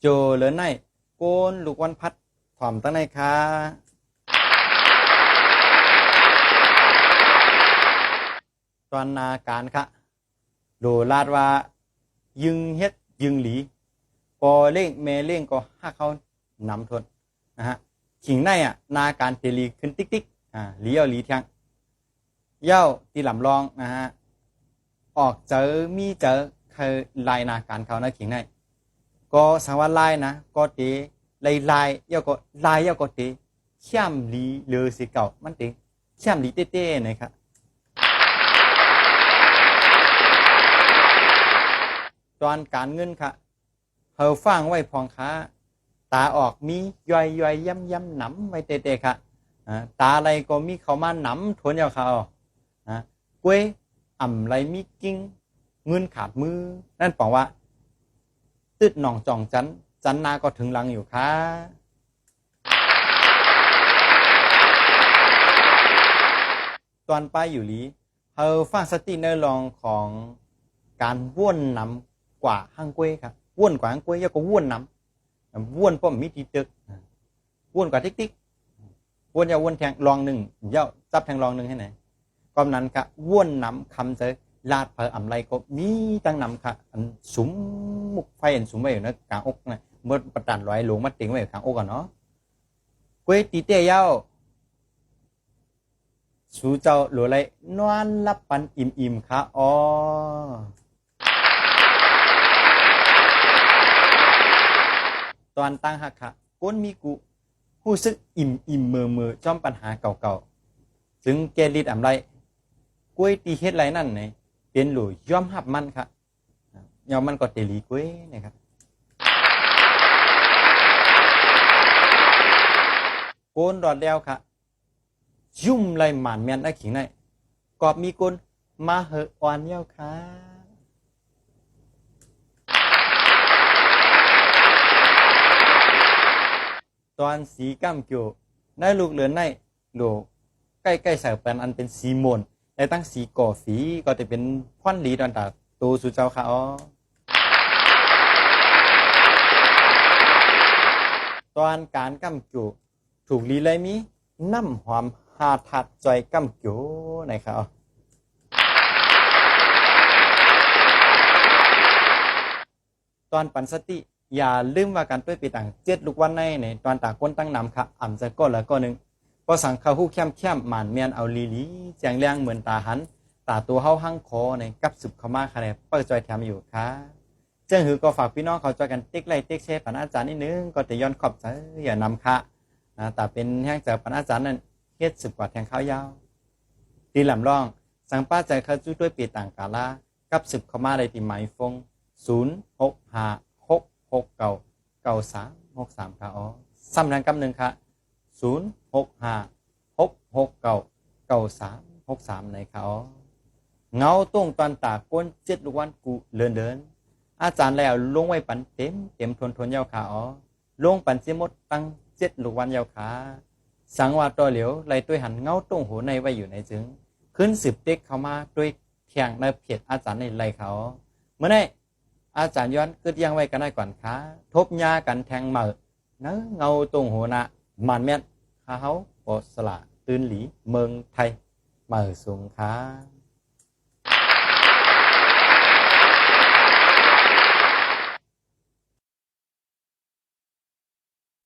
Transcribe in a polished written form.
โจเหลือในโกนลูกวันพัดถ่อมตั้งในค่ะตอนนาการค่ะโดลาดว่ายึงเฮ็ดยึงหลีปอเล่งเมเล่งก็ห้าเขานำทนนะฮะขิงในนาการเตลีขึ้นติ๊กติ๊กหลีเอาหลีเทียงเย้าตีหลำลองนะฮะออกเจอมีเจอเคยลายนาการเขานะขิงในก็สังว่าลายนะก็เตลายเย้าก็ลายเย้าก็เตเข้มหลีเลือสิเก่ามันเตเข้มหลีเต้ๆนะครับตอนการเงินค่ะเฮาฟังไว้พองค้าตาออกมีย่อยย่อยย้ำย้ำหนำไว้เตะๆค่ะตาอะไรก็มีเขามาหนำทวนยาวเขากล้วยอ่ำไรมีกิ้งเงินขาดมือนั่นบอกว่าตึดหนองจ่องจันนาก็ถึงลังอยู่ค่ะตอนไปอยู่ลีเฮาฟังสติเนอลองของการว่นนำกว่าห้างกล้วยครับว่นกว่าห้างกล้วยก็ว่นนำว่นป้อมมีตีตึกว่นกว่าติ๊กว่นยาวว่นแทงลองหนึ่งเย้าจับแทงลองหนึ่งให้ไหนกำนั้นค่ะว่นนำคำเจอลาดเผออ่ำไรก็มีตั้งนำค่ะสุมมุกไฟสุมไว้อยู่นะกลางอกนะเมื่อประดันลอยหลวงมาติงไว้กลางอกกันเนาะกล้วยตีเตี้ยเย้าสูเจ้าหลัวไรนอนรับปันอิ่มค่ะอ๋อตอนตั้งหักค่ะก้นมีกูผู้ซึกอิ่มเมื่อจอมปัญหาเก่าๆถึงเกลิดอ่ำไรกล้วยตีเฮ็ดไรนั่นเนี่ยเป็นหลุยย่อมหับมันค่ะย่อมมันก็เตลีกล้วยนะครับโกนรอดแล้วค่ะยุ่มไรหมานเมียนไอ้ขิงในกอบมีโกนมาเหอะอ่อนเย้าค่ะตอนสีก้ามเกี่ยวได้ลูกเหลือนในโลใกล้ๆใส่เป็นอันเป็นสีมนและตั้งสีก่อฝีก็จะเป็นพ่อนหลีตอนตาตูสุเจ้าค่ะอ๋อตอนการก้ามเกี่ยวถูกลีเลยมีน้ำหอมหาทัดจอยก้ามเกี่ยวนะครับตอนปันสติอย่าลืมว่าการด้วยปีต่างเจ็ดลูกวันในตอนตาก้นตั้งนำค่ะอ่ำจะก้นแล้วก็หนึ่งพอสั่งข้าวหู้เข้มหมานเมียนเอาลีแจงเลี้ยงเหมือนตาหันตาตัวเฮาหั่งคอในกับสุบเข้ามาค่ะเนี่ยเปิดจอยแถมอยู่ค่ะเจ้าหือก็ฝากพี่น้องเขาจอยกันติ๊กไล่ติ๊กแชร์ปันอาจารย์นิดนึงก็จะย้อนขอบใจอย่านำค่ะแต่เป็นแห้งจากปันอาจารย์นั่นเฮ็ด10 กว่าแทงข้าวยาวตีลำร่องสั่งป้าใจเขาจุ้ด้วยปีต่างกาลากับสุบเข้ามาได้ที่หมายฟง0656699363ค่ะอ๋อซ้ำทางกำหนึ่งค่ะ0656699363ในค่ะอ๋อเงาตุ้งตอนตาก้น7 ลูกวันกูเดินอาจารย์แล้วลงไว้ปันเต็มทนยาวค่ะอ๋อลงปันเสียหมดตั้ง7 ลูกวันยาวค่ะสังว่าตัวเหลียวไหลตัวหันเงาตุ้งหัวในไว้อยู่ในจึงขึ้น10 เต็กเข้ามาด้วยเทียงในเพจอาจารย์ในไหลเขาเมื่อไงอาจารย์ย้อนกึดยังไว้กันได้ก่อนค่ะทบยากันแทงเหมือเนื้อเงาตรงหัวหน้ามันเมียนเขาโอสละตื่นหลีเมืองไทยเหมือสูงค่ะ